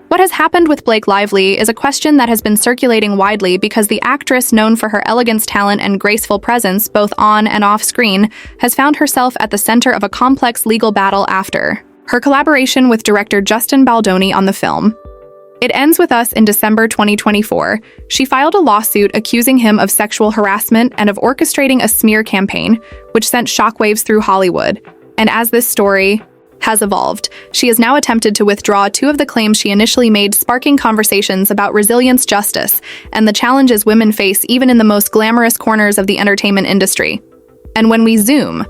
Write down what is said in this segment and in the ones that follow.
What has happened with Blake Lively is a question that has been circulating widely because the actress, known for her elegance, talent, and graceful presence both on and off screen, has found herself at the center of a complex legal battle after her collaboration with director Justin Baldoni on the film. It ends with us in December 2024. She filed a lawsuit accusing him of sexual harassment and of orchestrating a smear campaign, which sent shockwaves through Hollywood. And as this story has evolved, she has now attempted to withdraw two of the claims she initially made, sparking conversations about resilience, justice, and the challenges women face even in the most glamorous corners of the entertainment industry. And when we zoom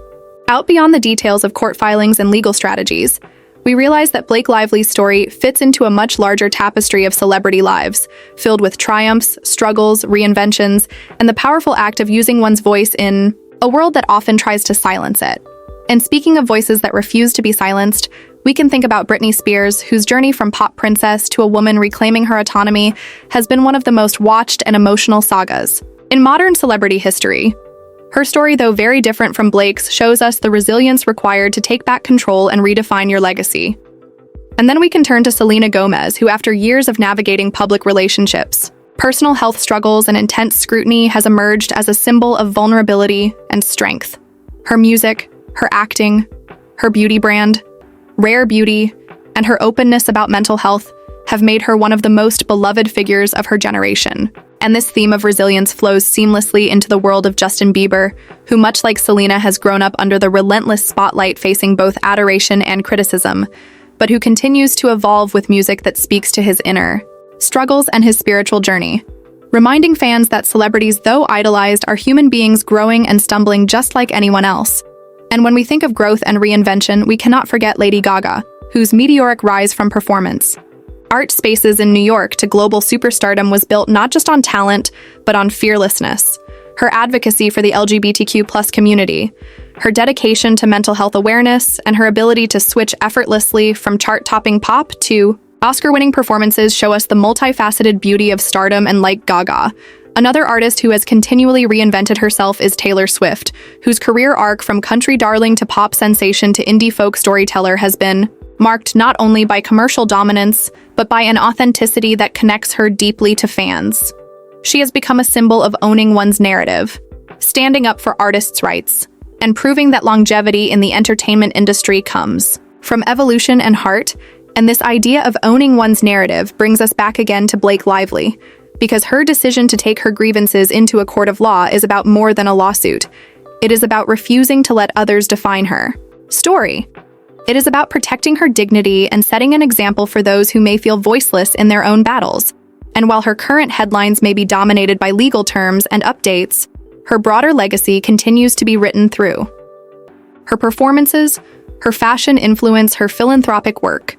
out beyond the details of court filings and legal strategies, we realize that Blake Lively's story fits into a much larger tapestry of celebrity lives, filled with triumphs, struggles, reinventions, and the powerful act of using one's voice in a world that often tries to silence it. And speaking of voices that refuse to be silenced, we can think about Britney Spears, whose journey from pop princess to a woman reclaiming her autonomy has been one of the most watched and emotional sagas in modern celebrity history. Her story, though very different from Blake's, shows us the resilience required to take back control and redefine your legacy. And then we can turn to Selena Gomez, who, after years of navigating public relationships, personal health struggles, and intense scrutiny, has emerged as a symbol of vulnerability and strength. Her music, her acting, her beauty brand, Rare Beauty, and her openness about mental health have made her one of the most beloved figures of her generation. And this theme of resilience flows seamlessly into the world of Justin Bieber, who, much like Selena, has grown up under the relentless spotlight, facing both adoration and criticism, but who continues to evolve with music that speaks to his inner struggles and his spiritual journey, reminding fans that celebrities, though idolized, are human beings growing and stumbling just like anyone else. And when we think of growth and reinvention, we cannot forget Lady Gaga, whose meteoric rise from performance art spaces in New York to global superstardom was built not just on talent, but on fearlessness. Her advocacy for the LGBTQ+ community, her dedication to mental health awareness, and her ability to switch effortlessly from chart-topping pop to Oscar-winning performances show us the multifaceted beauty of stardom. And like Gaga, another artist who has continually reinvented herself is Taylor Swift, whose career arc from country darling to pop sensation to indie folk storyteller has been marked not only by commercial dominance, but by an authenticity that connects her deeply to fans. She has become a symbol of owning one's narrative, standing up for artists' rights, and proving that longevity in the entertainment industry comes from evolution and heart. And this idea of owning one's narrative brings us back again to Blake Lively, because her decision to take her grievances into a court of law is about more than a lawsuit. It is about refusing to let others define her story. It is about protecting her dignity and setting an example for those who may feel voiceless in their own battles. And while her current headlines may be dominated by legal terms and updates, her broader legacy continues to be written through her performances, her fashion influence, her philanthropic work,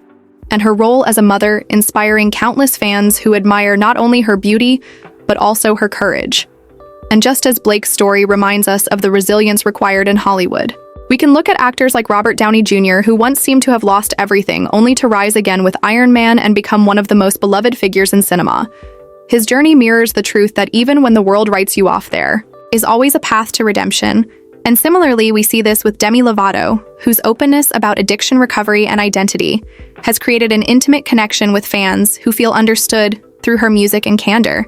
and her role as a mother, inspiring countless fans who admire not only her beauty, but also her courage. And just as Blake's story reminds us of the resilience required in Hollywood, we can look at actors like Robert Downey Jr., who once seemed to have lost everything, only to rise again with Iron Man and become one of the most beloved figures in cinema. His journey mirrors the truth that even when the world writes you off, there is always a path to redemption. And similarly, we see this with Demi Lovato, whose openness about addiction recovery and identity has created an intimate connection with fans who feel understood through her music and candor.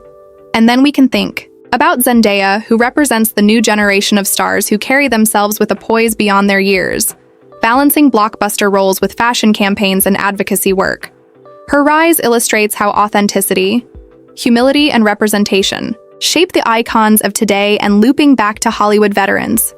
And then we can think about Zendaya, who represents the new generation of stars who carry themselves with a poise beyond their years, balancing blockbuster roles with fashion campaigns and advocacy work. Her rise illustrates how authenticity, humility, and representation shape the icons of today. And looping back to Hollywood veterans,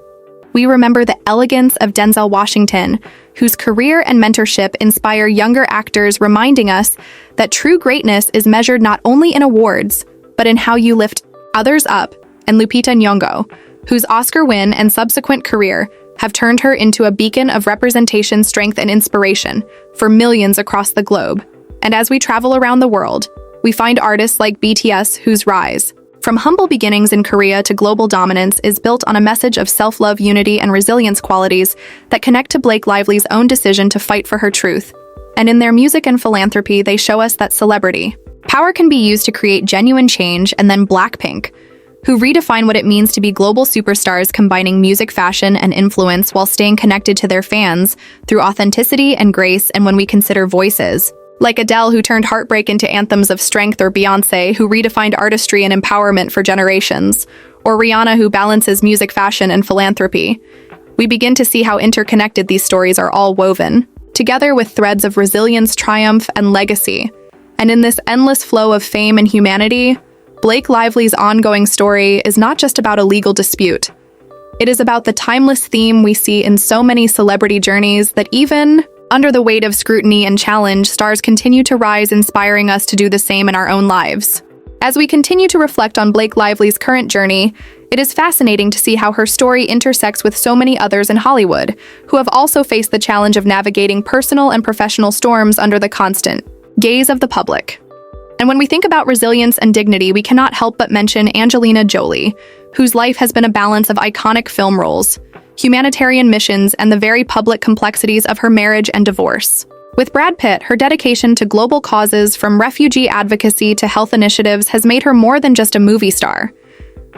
we remember the elegance of Denzel Washington, whose career and mentorship inspire younger actors, reminding us that true greatness is measured not only in awards, but in how you lift others up. And Lupita Nyong'o, whose Oscar win and subsequent career have turned her into a beacon of representation, strength, and inspiration for millions across the globe. And as we travel around the world, we find artists like BTS, whose rise from humble beginnings in Korea to global dominance is built on a message of self-love, unity, and resilience, qualities that connect to Blake Lively's own decision to fight for her truth. And in their music and philanthropy, they show us that celebrity power can be used to create genuine change. And then Blackpink, who redefine what it means to be global superstars, combining music, fashion, and influence while staying connected to their fans through authenticity and grace. And when we consider voices Like Adele, who turned heartbreak into anthems of strength, or Beyoncé, who redefined artistry and empowerment for generations, or Rihanna, who balances music, fashion, and philanthropy. We begin to see how interconnected these stories are all woven, together with threads of resilience, triumph, and legacy. And in this endless flow of fame and humanity, Blake Lively's ongoing story is not just about a legal dispute. It is about the timeless theme we see in so many celebrity journeys that even under the weight of scrutiny and challenge, stars continue to rise, inspiring us to do the same in our own lives. As we continue to reflect on Blake Lively's current journey, it is fascinating to see how her story intersects with so many others in Hollywood, who have also faced the challenge of navigating personal and professional storms under the constant gaze of the public. And when we think about resilience and dignity, we cannot help but mention Angelina Jolie, whose life has been a balance of iconic film roles, humanitarian missions, and the very public complexities of her marriage and divorce. With Brad Pitt, her dedication to global causes, from refugee advocacy to health initiatives, has made her more than just a movie star.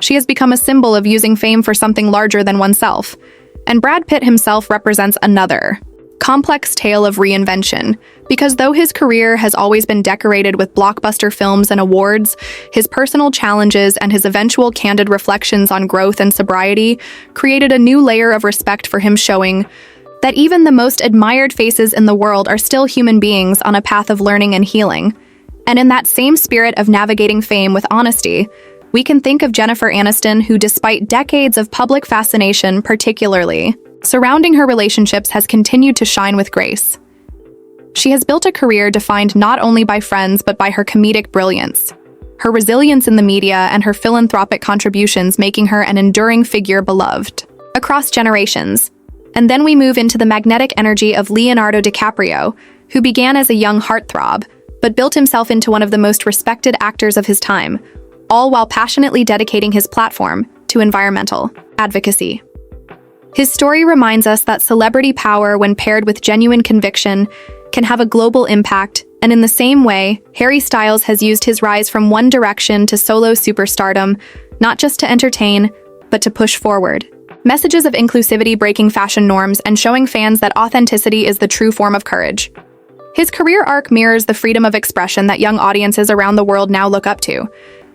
She has become a symbol of using fame for something larger than oneself. And Brad Pitt himself represents another complex tale of reinvention, because though his career has always been decorated with blockbuster films and awards, his personal challenges and his eventual candid reflections on growth and sobriety created a new layer of respect for him, showing that even the most admired faces in the world are still human beings on a path of learning and healing. And in that same spirit of navigating fame with honesty, we can think of Jennifer Aniston, who, despite decades of public fascination, particularly surrounding her relationships, has continued to shine with grace. She has built a career defined not only by friends but by her comedic brilliance, her resilience in the media, and her philanthropic contributions, making her an enduring figure beloved across generations. And then we move into the magnetic energy of Leonardo DiCaprio, who began as a young heartthrob, but built himself into one of the most respected actors of his time, all while passionately dedicating his platform to environmental advocacy. His story reminds us that celebrity power, when paired with genuine conviction, can have a global impact, and in the same way, Harry Styles has used his rise from One Direction to solo superstardom, not just to entertain, but to push forward messages of inclusivity, breaking fashion norms, and showing fans that authenticity is the true form of courage. His career arc mirrors the freedom of expression that young audiences around the world now look up to.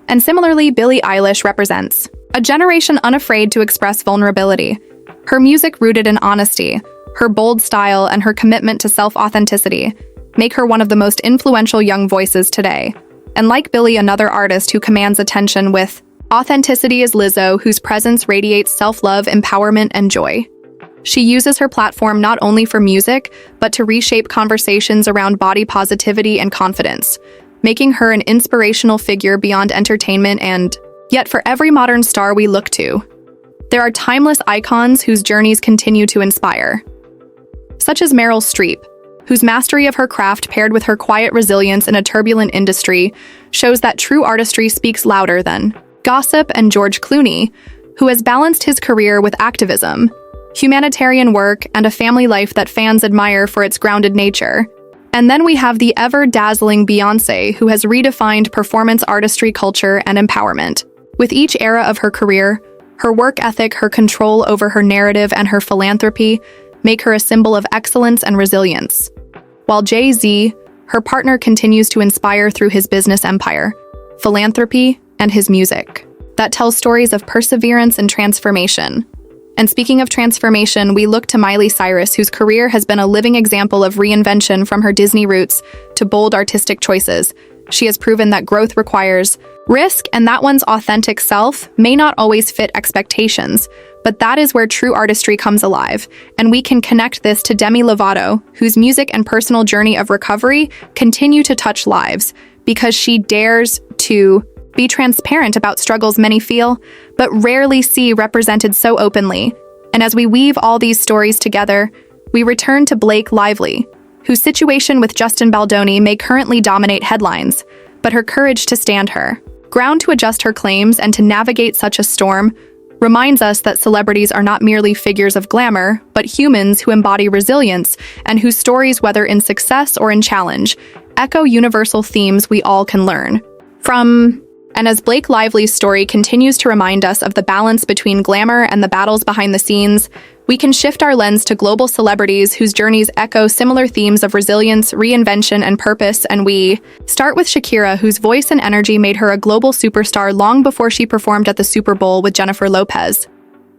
And similarly, Billie Eilish represents a generation unafraid to express vulnerability. Her music, rooted in honesty, her bold style, and her commitment to self-authenticity make her one of the most influential young voices today. And like Billie, another artist who commands attention with authenticity is Lizzo, whose presence radiates self-love, empowerment, and joy. She uses her platform not only for music, but to reshape conversations around body positivity and confidence, making her an inspirational figure beyond entertainment. And yet, for every modern star we look to, there are timeless icons whose journeys continue to inspire. Such as Meryl Streep, whose mastery of her craft paired with her quiet resilience in a turbulent industry shows that true artistry speaks louder than gossip, and George Clooney, who has balanced his career with activism, humanitarian work, and a family life that fans admire for its grounded nature. And then we have the ever-dazzling Beyoncé, who has redefined performance artistry, culture, and empowerment. With each era of her career, her work ethic, her control over her narrative, and her philanthropy make her a symbol of excellence and resilience. While Jay-Z, her partner, continues to inspire through his business empire, philanthropy, and his music that tells stories of perseverance and transformation. And speaking of transformation, we look to Miley Cyrus, whose career has been a living example of reinvention. From her Disney roots to bold artistic choices, she has proven that growth requires risk, and that one's authentic self may not always fit expectations, but that is where true artistry comes alive. And we can connect this to Demi Lovato, whose music and personal journey of recovery continue to touch lives, because she dares to be transparent about struggles many feel, but rarely see represented so openly. And as we weave all these stories together, we return to Blake Lively, whose situation with Justin Baldoni may currently dominate headlines, but her courage to stand her ground, to adjust her claims, and to navigate such a storm reminds us that celebrities are not merely figures of glamour, but humans who embody resilience and whose stories, whether in success or in challenge, echo universal themes we all can learn from. And as Blake Lively's story continues to remind us of the balance between glamour and the battles behind the scenes, We can shift our lens to global celebrities whose journeys echo similar themes of resilience, reinvention, and purpose, and we start with Shakira, whose voice and energy made her a global superstar long before she performed at the Super Bowl with Jennifer Lopez.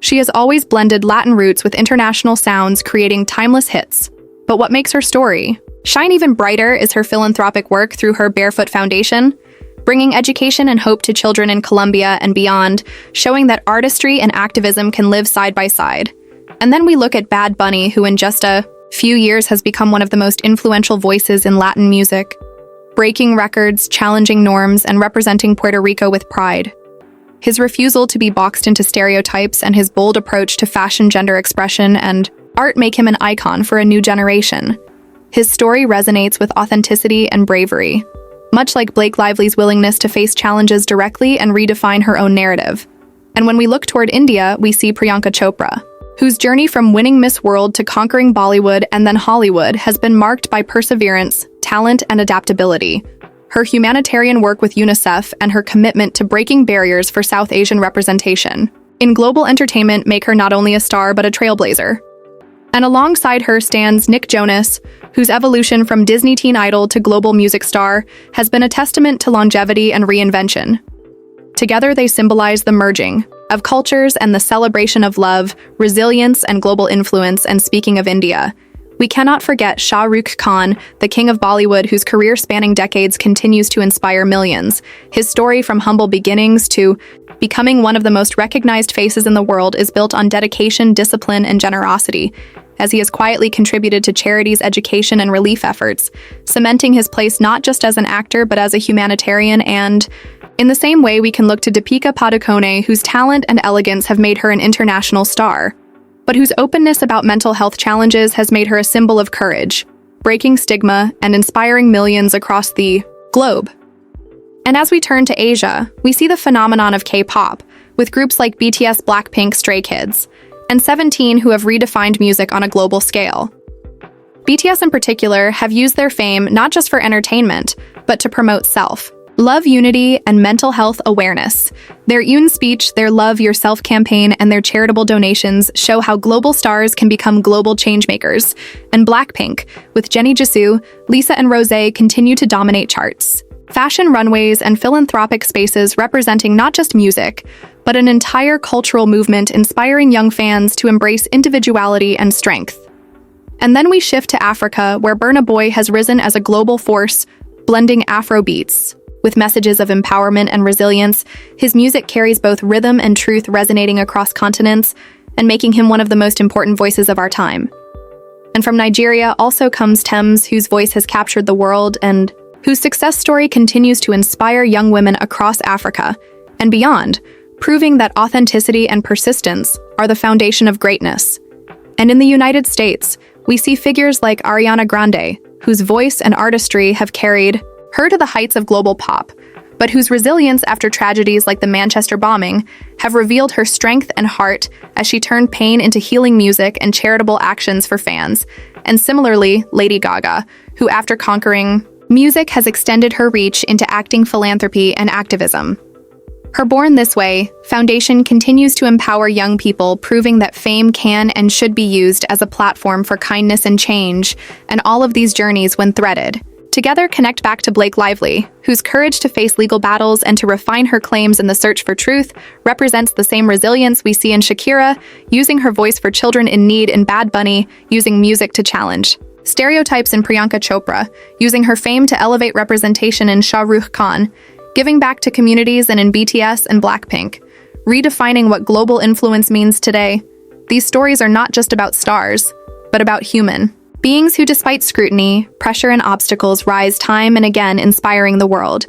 She has always blended Latin roots with international sounds, creating timeless hits. But what makes her story shine even brighter is her philanthropic work through her Barefoot Foundation, bringing education and hope to children in Colombia and beyond, showing that artistry and activism can live side by side. And then we look at Bad Bunny, who in just a few years has become one of the most influential voices in Latin music, breaking records, challenging norms, and representing Puerto Rico with pride. His refusal to be boxed into stereotypes and his bold approach to fashion, gender expression, and art make him an icon for a new generation. His story resonates with authenticity and bravery, much like Blake Lively's willingness to face challenges directly and redefine her own narrative. And when we look toward India, we see Priyanka Chopra, whose journey from winning Miss World to conquering Bollywood and then Hollywood has been marked by perseverance, talent, and adaptability. Her humanitarian work with UNICEF and her commitment to breaking barriers for South Asian representation in global entertainment make her not only a star but a trailblazer. And alongside her stands Nick Jonas, whose evolution from Disney teen idol to global music star has been a testament to longevity and reinvention. Together, they symbolize the merging of cultures and the celebration of love, resilience, and global influence. And speaking of India, we cannot forget Shah Rukh Khan, the king of Bollywood, whose career spanning decades continues to inspire millions. His story from humble beginnings to becoming one of the most recognized faces in the world is built on dedication, discipline, and generosity, as he has quietly contributed to charities, education, and relief efforts, cementing his place not just as an actor but as a humanitarian. And in the same way, we can look to Deepika Padukone, whose talent and elegance have made her an international star, but whose openness about mental health challenges has made her a symbol of courage, breaking stigma and inspiring millions across the globe. And as we turn to Asia, we see the phenomenon of K-pop, with groups like BTS, Blackpink, Stray Kids, and 17 who have redefined music on a global scale. BTS in particular have used their fame not just for entertainment, but to promote self-love, unity, and mental health awareness. Their Yoon speech, their Love Yourself campaign, and their charitable donations show how global stars can become global changemakers. And Blackpink, with Jennie Jisoo, Lisa, and Rosé, continue to dominate charts. Fashion runways and philanthropic spaces representing not just music, but an entire cultural movement inspiring young fans to embrace individuality and strength. And then we shift to Africa, where Burna Boy has risen as a global force, blending Afro beats with messages of empowerment and resilience. His music carries both rhythm and truth, resonating across continents and making him one of the most important voices of our time. And from Nigeria also comes Tems, whose voice has captured the world and whose success story continues to inspire young women across Africa and beyond, proving that authenticity and persistence are the foundation of greatness. And in the United States, we see figures like Ariana Grande, whose voice and artistry have carried her to the heights of global pop, but whose resilience after tragedies like the Manchester bombing have revealed her strength and heart as she turned pain into healing music and charitable actions for fans. And similarly, Lady Gaga, who after conquering music has extended her reach into acting, philanthropy, and activism. Her Born This Way foundation continues to empower young people, proving that fame can and should be used as a platform for kindness and change, and all of these journeys, when threaded together, connect back to Blake Lively, whose courage to face legal battles and to refine her claims in the search for truth represents the same resilience we see in Shakira, using her voice for children in need, in Bad Bunny, using music to challenge stereotypes, in Priyanka Chopra, using her fame to elevate representation, in Shah Rukh Khan, giving back to communities, and in BTS and Blackpink, redefining what global influence means today. These stories are not just about stars, but about human beings who, despite scrutiny, pressure, and obstacles, rise time and again, inspiring the world.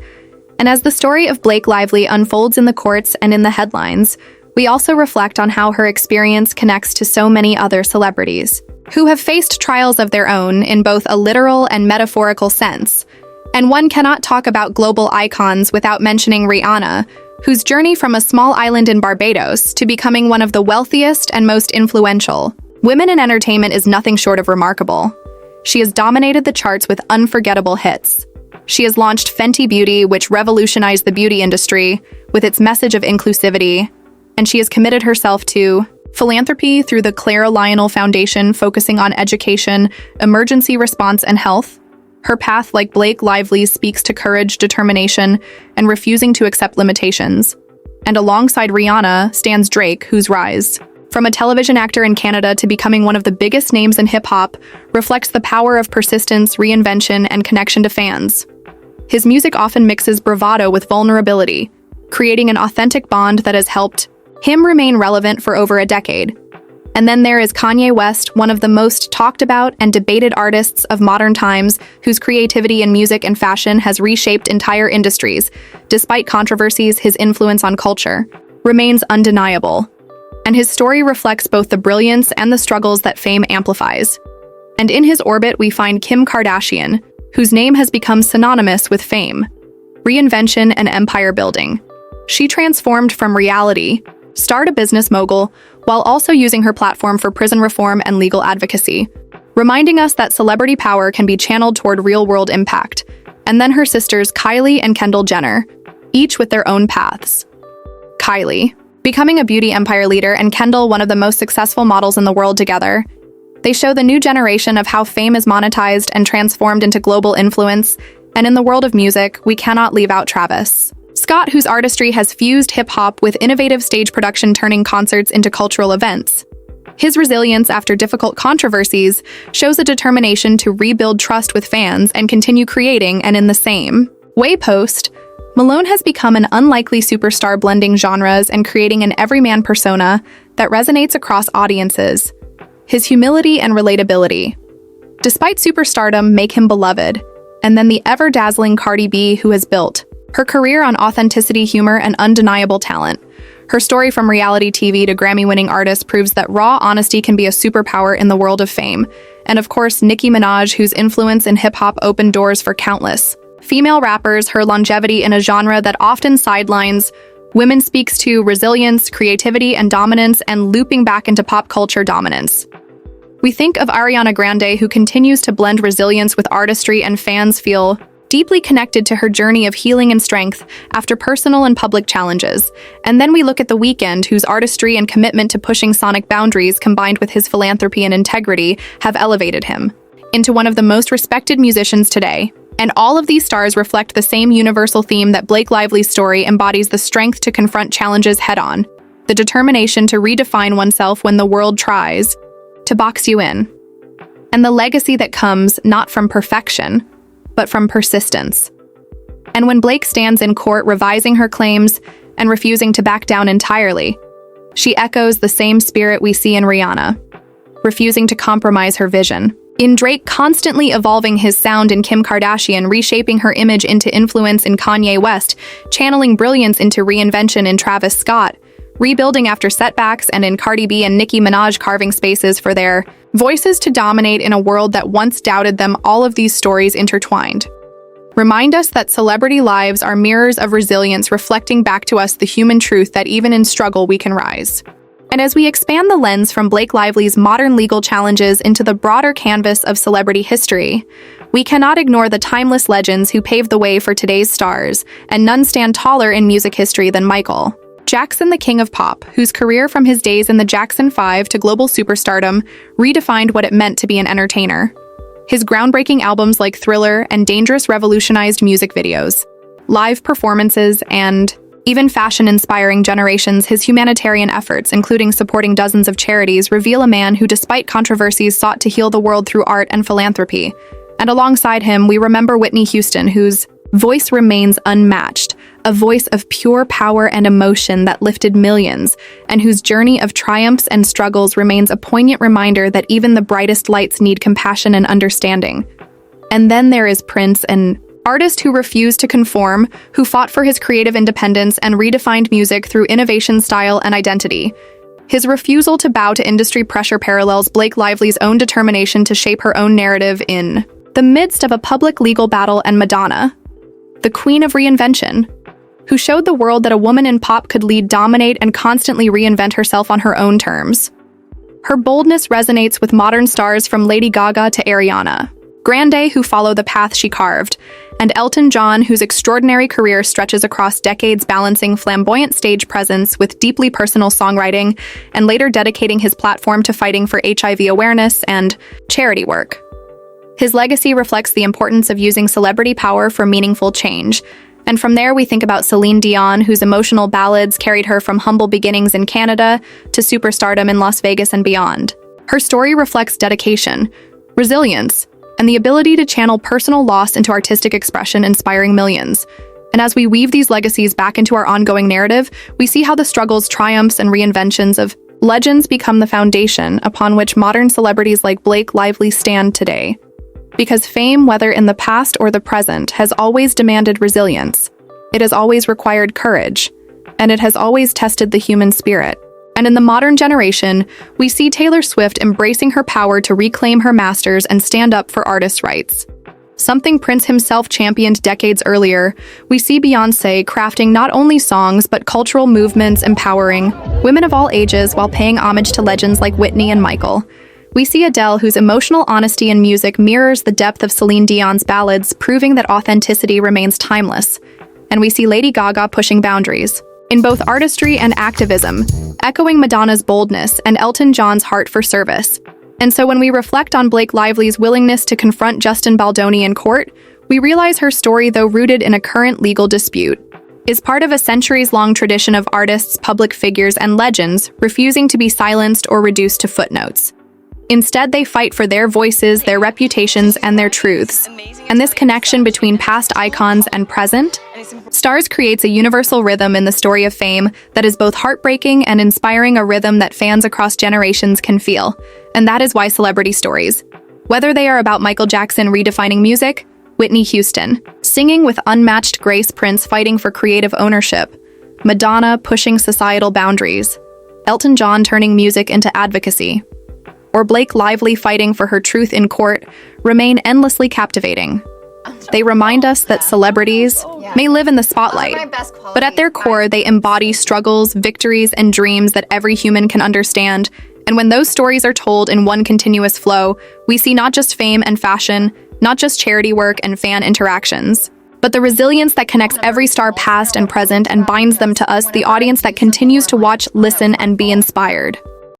And as the story of Blake Lively unfolds in the courts and in the headlines, we also reflect on how her experience connects to so many other celebrities who have faced trials of their own in both a literal and metaphorical sense. And one cannot talk about global icons without mentioning Rihanna, whose journey from a small island in Barbados to becoming one of the wealthiest and most influential women in entertainment is nothing short of remarkable. She has dominated the charts with unforgettable hits. She has launched Fenty Beauty, which revolutionized the beauty industry with its message of inclusivity, and she has committed herself to philanthropy through the Clara Lionel Foundation focusing on education, emergency response, and health. Her path, like Blake Lively's, speaks to courage, determination, and refusing to accept limitations. And alongside Rihanna stands Drake, whose rise, from a television actor in Canada to becoming one of the biggest names in hip-hop, reflects the power of persistence, reinvention, and connection to fans. His music often mixes bravado with vulnerability, creating an authentic bond that has helped him remain relevant for over a decade. And then there is Kanye West, one of the most talked about and debated artists of modern times, whose creativity in music and fashion has reshaped entire industries. Despite controversies, his influence on culture remains undeniable. And his story reflects both the brilliance and the struggles that fame amplifies. And in his orbit, we find Kim Kardashian, whose name has become synonymous with fame, reinvention, and empire building. She transformed from reality star to business mogul, while also using her platform for prison reform and legal advocacy, reminding us that celebrity power can be channeled toward real-world impact. And then her sisters Kylie and Kendall Jenner, each with their own paths. Kylie, becoming a beauty empire leader, and Kendall, one of the most successful models in the world together. They show the new generation of how fame is monetized and transformed into global influence. And in the world of music, we cannot leave out Travis Scott, whose artistry has fused hip-hop with innovative stage production, turning concerts into cultural events. His resilience after difficult controversies shows a determination to rebuild trust with fans and continue creating, and in the same way Malone has become an unlikely superstar, blending genres and creating an everyman persona that resonates across audiences. His humility and relatability, despite superstardom, make him beloved. And then the ever-dazzling Cardi B, who has built her career on authenticity, humor, and undeniable talent. Her story from reality TV to Grammy-winning artist proves that raw honesty can be a superpower in the world of fame. And of course, Nicki Minaj, whose influence in hip-hop opened doors for countless female rappers. Her longevity in a genre that often sidelines women speaks to resilience, creativity, and dominance, and looping back into pop culture dominance. We think of Ariana Grande, who continues to blend resilience with artistry, and fans feel deeply connected to her journey of healing and strength after personal and public challenges. And then we look at The Weeknd, whose artistry and commitment to pushing sonic boundaries, combined with his philanthropy and integrity, have elevated him into one of the most respected musicians today. And all of these stars reflect the same universal theme that Blake Lively's story embodies: the strength to confront challenges head-on, the determination to redefine oneself when the world tries to box you in, and the legacy that comes not from perfection, but from persistence. And when Blake stands in court revising her claims and refusing to back down entirely, she echoes the same spirit we see in Rihanna, refusing to compromise her vision. In Drake, constantly evolving his sound; in Kim Kardashian, reshaping her image into influence; in Kanye West, channeling brilliance into reinvention; in Travis Scott, rebuilding after setbacks; and in Cardi B and Nicki Minaj, carving spaces for their voices to dominate in a world that once doubted them. All of these stories intertwined remind us that celebrity lives are mirrors of resilience, reflecting back to us the human truth that even in struggle we can rise. And as we expand the lens from Blake Lively's modern legal challenges into the broader canvas of celebrity history, we cannot ignore the timeless legends who paved the way for today's stars, and none stand taller in music history than Michael Jackson, the king of pop, whose career from his days in the Jackson 5 to global superstardom redefined what it meant to be an entertainer. His groundbreaking albums like Thriller and Dangerous revolutionized music videos, live performances, and even fashion inspiring generations. His humanitarian efforts, including supporting dozens of charities, reveal a man who, despite controversies, sought to heal the world through art and philanthropy. And alongside him, we remember Whitney Houston, whose voice remains unmatched, a voice of pure power and emotion that lifted millions, and whose journey of triumphs and struggles remains a poignant reminder that even the brightest lights need compassion and understanding. And then there is Prince, an artist who refused to conform, who fought for his creative independence and redefined music through innovation, style, and identity. His refusal to bow to industry pressure parallels Blake Lively's own determination to shape her own narrative in the midst of a public legal battle. And Madonna, the queen of reinvention, who showed the world that a woman in pop could lead, dominate, and constantly reinvent herself on her own terms. Her boldness resonates with modern stars from Lady Gaga to Ariana Grande, who follow the path she carved. and Elton John, whose extraordinary career stretches across decades, balancing flamboyant stage presence with deeply personal songwriting, and later dedicating his platform to fighting for HIV awareness and charity work. His legacy reflects the importance of using celebrity power for meaningful change. And from there, we think about Celine Dion, whose emotional ballads carried her from humble beginnings in Canada to superstardom in Las Vegas and beyond. Her story reflects dedication, resilience, and the ability to channel personal loss into artistic expression, inspiring millions. And as we weave these legacies back into our ongoing narrative, we see how the struggles, triumphs, and reinventions of legends become the foundation upon which modern celebrities like Blake Lively stand today. Because fame, whether in the past or the present, has always demanded resilience. It has always required courage, and it has always tested the human spirit. And in the modern generation, we see Taylor Swift embracing her power to reclaim her masters and stand up for artists' rights. Something Prince himself championed decades earlier, we see Beyoncé crafting not only songs but cultural movements empowering women of all ages while paying homage to legends like Whitney and Michael. We see Adele, whose emotional honesty in music mirrors the depth of Celine Dion's ballads, proving that authenticity remains timeless. And we see Lady Gaga pushing boundaries, in both artistry and activism, echoing Madonna's boldness and Elton John's heart for service. And so when we reflect on Blake Lively's willingness to confront Justin Baldoni in court, we realize her story, though rooted in a current legal dispute, is part of a centuries-long tradition of artists, public figures, and legends refusing to be silenced or reduced to footnotes. Instead, they fight for their voices, their reputations, and their truths. And this connection between past icons and present stars creates a universal rhythm in the story of fame that is both heartbreaking and inspiring, a rhythm that fans across generations can feel. And that is why celebrity stories, whether they are about Michael Jackson redefining music, Whitney Houston singing with unmatched grace, Prince fighting for creative ownership, Madonna pushing societal boundaries, Elton John turning music into advocacy, or Blake Lively fighting for her truth in court, remain endlessly captivating. They remind us that celebrities may live in the spotlight, but at their core, they embody struggles, victories, and dreams that every human can understand. And when those stories are told in one continuous flow, we see not just fame and fashion, not just charity work and fan interactions, but the resilience that connects every star past and present and binds them to us, the audience that continues to watch, listen, and be inspired.